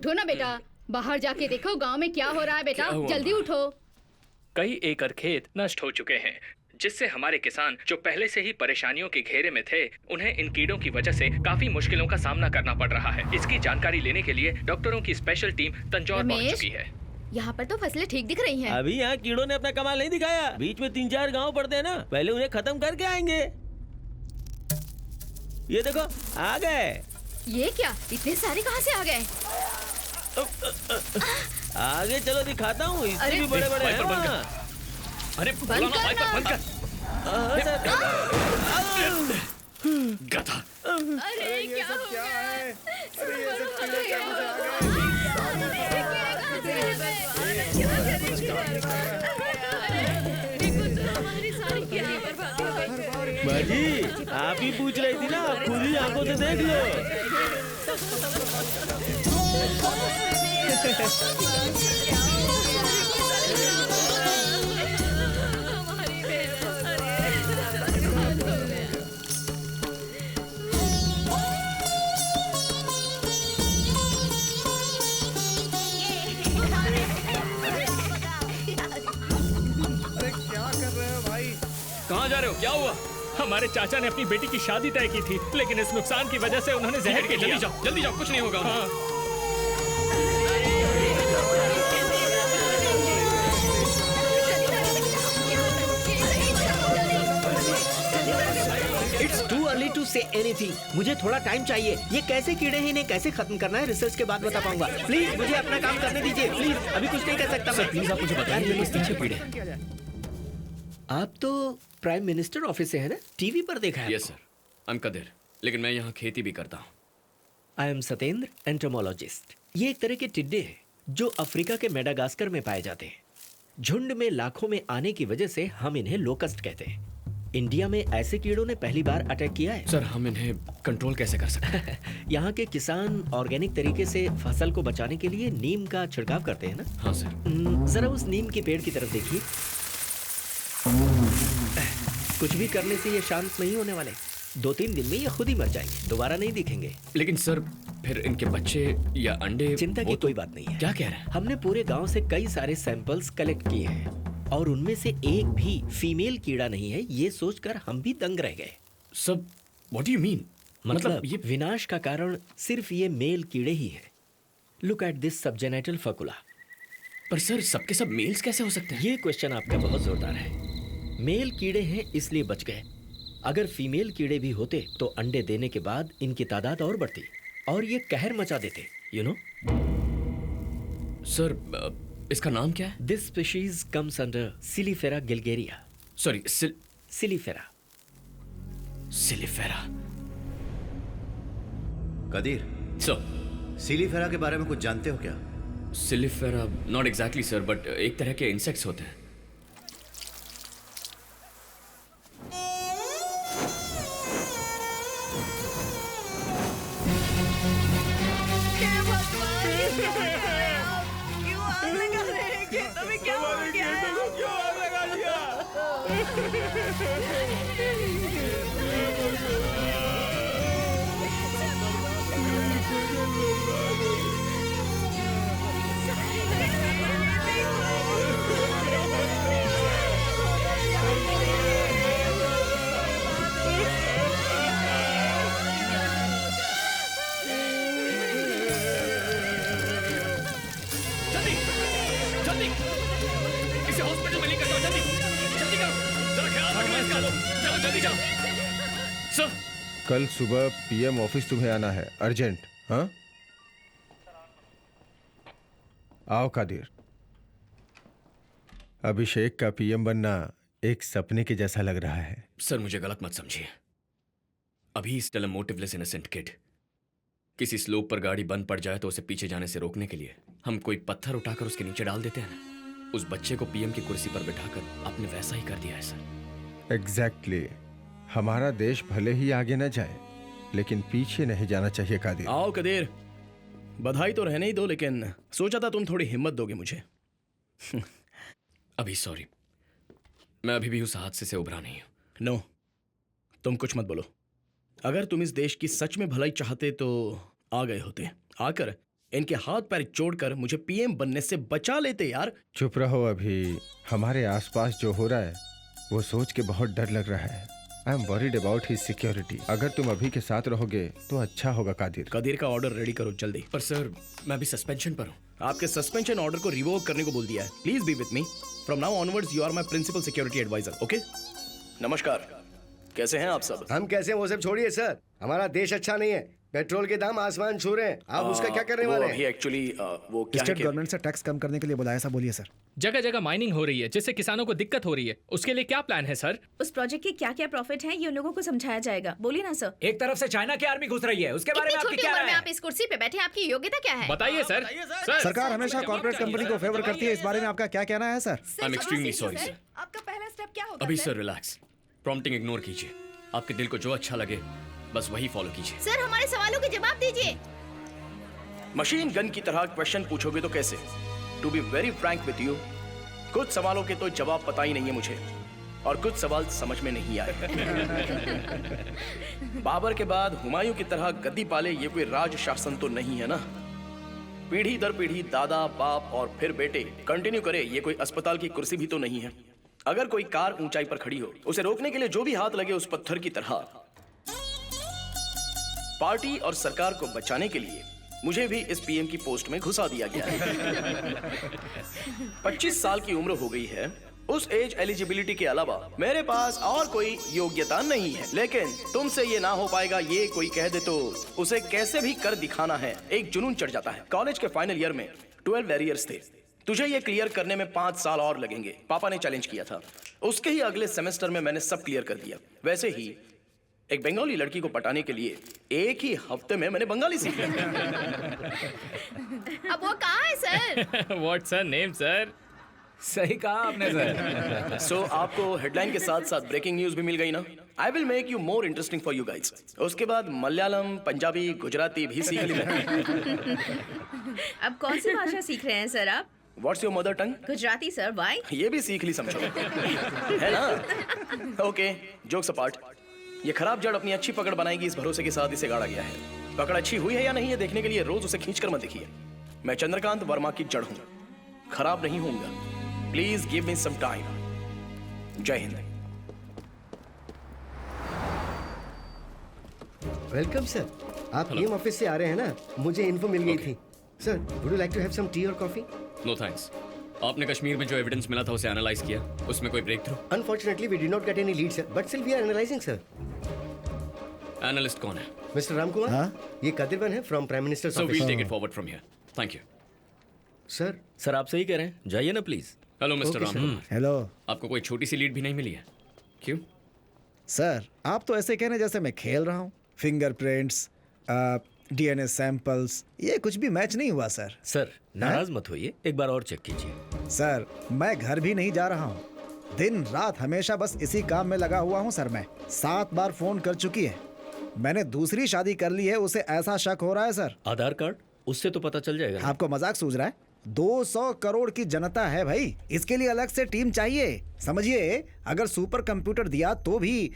उठो ना बेटा, बाहर जाके देखो गांव में क्या हो रहा है बेटा, जल्दी उठो। कई एकड़ खेत नष्ट हो चुके हैं, जिससे हमारे किसान जो पहले से ही परेशानियों के घेरे में थे, उन्हें इन कीड़ों की वजह से काफी मुश्किलों का सामना करना पड़ रहा है। इसकी जानकारी लेने के लिए डॉक्टरों की स्पेशल टीम तंजौर पहुंच चुकी है। यहाँ पर तो फसलें ठीक दिख रही हैं। अभी यहाँ कीड़ों ने अपना कमाल नहीं दिखाया। बीच में 3-4 गांव पड़ते हैं ना, पहले उन्हें खत्म करके आएंगे। ये देखो आ गए। ये क्या, इतने सारे कहाँ से आ गए? आगे चलो दिखाता हूँ, इससे भी बड़े बड़े हैं। अरे बंद कर। गधा। अरे ये सब क्या है? अरे ये सब कीड़े कहाँ से आ गए? बाजी, आप ही पूछ रही थी ना, आप खुद ही आंखों से देख लो। कहाँ जा रहे हो? क्या हुआ? हमारे चाचा ने अपनी बेटी की शादी तय की थी, लेकिन इस नुकसान की वजह से उन्होंने जहर के लिया। जल्दी जाओ, कुछ नहीं होगा। हाँ। It's too early to say anything. मुझे थोड़ा टाइम चाहिए। ये कैसे कीड़े हैं, इन्हें कैसे खत्म करना है, रिसर्च के बाद बता पाऊंगा। प्लीज मुझे अपना काम करने दीजिए, प्लीज। अभी कुछ नहीं कर सकता मैं। प्लीज आप मुझे बताइए किस पीछे कीड़े। आप तो प्राइम मिनिस्टर ऑफिस से है ना, टीवी पर देखा है। Yes sir, I am Kadir, लेकिन मैं यहाँ खेती भी करता हूँ। I am Satendra, entomologist. ये एक तरह के टिड्डे हैं जो अफ्रीका के मेडागास्कर में पाए जाते हैं। झुंड में लाखों में आने की वजह से हम इन्हें लोकस्ट कहते हैं। इंडिया में ऐसे कीड़ों ने पहली बार अटैक किया है। सर, हम इन्हें कंट्रोल कैसे कर सकते हैं? यहाँ के किसान ऑर्गेनिक तरीके से फसल को बचाने के लिए नीम का छिड़काव करते हैं ना। हाँ सर। जरा उस नीम के पेड़ की तरफ देखिए। कुछ भी करने से ये शांत नहीं होने वाले। 2-3 दिन में ये खुद ही मर जाएंगे, दोबारा नहीं दिखेंगे। लेकिन सर, फिर इनके बच्चे या अंडे? चिंता की कोई बात नहीं है। क्या कह रहे हैं? हमने पूरे गांव से कई सारे सैंपल्स कलेक्ट किए हैं और उनमें से एक भी फीमेल कीड़ा नहीं है। ये सोचकर हम भी दंग रह गए। सब व्हाट डू यू मीन? मतलब ये विनाश का कारण सिर्फ ये मेल कीड़े ही है। Look at this subgenital facula. पर सर, सबके सब मेल्स कैसे हो सकते हैं? ये क्वेश्चन आपका बहुत जोरदार है। मेल कीड़े हैं इसलिए बच गए। अगर फीमेल कीड़े भी होते तो अंडे देने के बाद इनकी तादाद और बढ़ती और ये कहर मचा देते, यू नो। सर, इसका नाम क्या है? दिस स्पीशीज कम्स अंडर सिलिफेरा गिलगेरिया। सॉरी, सिलिफेरा। सिलिफेरा। कदीर, सिलिफेरा के बारे में कुछ जानते हो क्या? सिलिफेरा नॉट एग्जैक्टली सर, बट एक तरह के इंसेक्ट्स होते हैं। कल सुबह पीएम ऑफिस तुम्हें आना है, अर्जेंट। हाँ, आओ कादिर। अभिषेक का पीएम बनना एक सपने के जैसा लग रहा है। सर, मुझे गलत मत समझिए। अभी स्टिल अ मोटिवलेस इनोसेंट किड। किसी स्लोप पर गाड़ी बंद पड़ जाए तो उसे पीछे जाने से रोकने के लिए हम कोई पत्थर उठाकर उसके नीचे डाल देते हैं ना। उस बच्चे को पीएम की कुर्सी पर बिठाकर आपने वैसा ही कर दिया है सर। एग्जैक्टली। हमारा देश भले ही आगे न जाए, लेकिन पीछे नहीं जाना चाहिए कादिर। आओ कदीर, बधाई तो रहने ही दो, लेकिन सोचा था तुम थोड़ी हिम्मत दोगे मुझे। अभी सॉरी, मैं अभी भी उस हादसे से उभरा नहीं हूं। नो, तुम कुछ मत बोलो। अगर तुम इस देश की सच में भलाई चाहते तो आ गए होते। आकर इनके हाथ पैर जोड़कर मुझे पीएम बनने से बचा लेते यार। चुप रहो, अभी हमारे आसपास जो हो रहा है वो सोच के बहुत डर लग रहा है। I am worried about his security. अगर तुम अभी के साथ रहोगे तो अच्छा होगा कादिर। कदीर का ऑर्डर रेडी करो जल्दी। पर सर, मैं अभी सस्पेंशन पर हूँ। आपके सस्पेंशन ऑर्डर को रिवोक करने को बोल दिया है। Please be with me. From now onwards you are my principal security adviser. Okay, नमस्कार, कैसे हैं आप सब? हम कैसे हैं वो सब छोड़िए सर, हमारा देश अच्छा नहीं है, पेट्रोल के दाम आसमान छू रहे हैं, आप उसका क्या करने वाले हैं? अभी एक्चुअली वो क्या है स्टेट कि गवर्नमेंट से टैक्स कम करने के लिए बुलाया, ऐसा बोलिए सर। जगह जगह माइनिंग हो रही है जिससे किसानों को दिक्कत हो रही है, उसके लिए क्या प्लान है सर? उस प्रोजेक्ट के क्या क्या प्रॉफिट हैं ये उन लोगों को समझाया जाएगा। बोलिए ना सर। एक तरफ से चाइना की आर्मी घुस रही है, उसके बारे में आपकी क्या राय है? आप इस कुर्सी पे बैठे, आपकी योग्यता क्या है? बताइए सर। सरकार हमेशा कॉर्पोरेट कंपनी को फेवर करती है, इस बारे में आपका क्या कहना है sir? I am extremely sorry sir. आपका पहला स्टेप क्या होगा? अभी सर रिलैक्स, प्रॉम्प्टिंग इग्नोर कीजिए। आपके दिल को जो अच्छा लगे बस वही फॉलो कीजिए। सर हमारे सवालों के जवाब दीजिए। मशीन गन की तरह क्वेश्चन पूछोगे तो कैसे? To be very frank with you, कुछ सवालों के तो जवाब पता ही नहीं है मुझे, और कुछ सवाल समझ में नहीं आए। बाबर के बाद हुमायूं की तरह गद्दी पाले ये कोई राज शासन तो नहीं है ना। पीढ़ी दर पीढ़ी दादा बाप और फिर बेटे कंटिन्यू करे ये कोई अस्पताल की कुर्सी भी तो नहीं है। अगर कोई कार ऊंचाई पर खड़ी हो, उसे रोकने के लिए जो भी हाथ लगे उस पत्थर की तरह। पार्टी और सरकार को बचाने के लिए मुझे भी इस पीएम की पोस्ट में घुसा दिया गया है। 25 साल की उम्र हो गई है। उस एज एलिजिबिलिटी के अलावा मेरे पास और कोई योग्यता नहीं है, लेकिन तुमसे ये ना हो पाएगा ये कोई कह दे तो उसे कैसे भी कर दिखाना है। एक जुनून चढ़ जाता है। कॉलेज के फाइनल ईयर में 12 बैरियर्स थे, तुझे ये क्लियर करने में 5 साल और लगेंगे। पापा ने चैलेंज किया था, उसके ही अगले सेमेस्टर में मैंने सब क्लियर कर दिया। वैसे ही एक बंगाली लड़की को पटाने के लिए एक ही हफ्ते में मैंने बंगाली सीख लिया। अब वो कहाँ है sir? What's her name sir? सही कहा आपने सर। सो आपको हेडलाइन के साथ साथ ब्रेकिंग न्यूज भी मिल गई ना। I will make you more interesting for you guys. उसके बाद मलयालम, पंजाबी, गुजराती भी सीख ली मैंने। अब कौन सी भाषा सीख रहे हैं सर आप? What's your mother tongue? Gujarati sir. Why? ये भी सीख ली समझो, है ना? ओके, जोक्स अपार्ट, ये खराब जड़ अपनी अच्छी पकड़ बनाएगी इस भरोसे के साथ इसे गाड़ा गया है। पकड़ अच्छी हुई है या नहीं ये देखने के लिए रोज उसे खींचकर मत देखिए। मैं चंद्रकांत वर्मा की जड़ हूं, खराब नहीं होऊंगा। Please give me some time. जय हिंद। वेलकम सर, आप पीएम ऑफिस से आ रहे हैं ना? मुझे इन्फो मिल गई थी। Sir, would you like to have some tea और कॉफी? No thanks. आपने कश्मीर में जो एविडेंस मिला था उसे एनालाइज किया, उसमें कोई breakthrough? Unfortunately we did not get any lead sir, but still we are analysing sir. Analyst कौन है? मिस्टर रामकुमार। हाँ? ये कदिरवन है फ्रॉम प्राइम मिनिस्टर सो office. We'll take it forward from here. Thank you. Sir, sir आप सही कह रहे हैं, जाइए ना please. Hello mister Okay, sir. Ram. Hello आपको कोई छोटी सी लीड भी नहीं मिली है? क्यों? सर, आप तो ऐसे कहने जैसे मैं खेल रहा हूँ। फिंगरप्रिंट्स, डीएनए सैंपल्स, ये कुछ भी मैच नहीं हुआ सर। सर नाराज मत होइए, एक बार और चेक कीजिए। सर, मैं घर भी नहीं जा रहा हूँ, दिन रात हमेशा बस इसी काम में लगा हुआ हूँ सर। मैं 7 बार फोन कर चुकी है। मैंने दूसरी शादी कर ली है, उसे ऐसा शक हो रहा है सर। आधार कार्ड, उससे तो पता चल जाएगा ना। आपको मजाक सूझ रहा है? 200 करोड़ की जनता है भाई, इसके लिए अलग से टीम चाहिए। समझिए, अगर सुपर कंप्यूटर दिया तो भी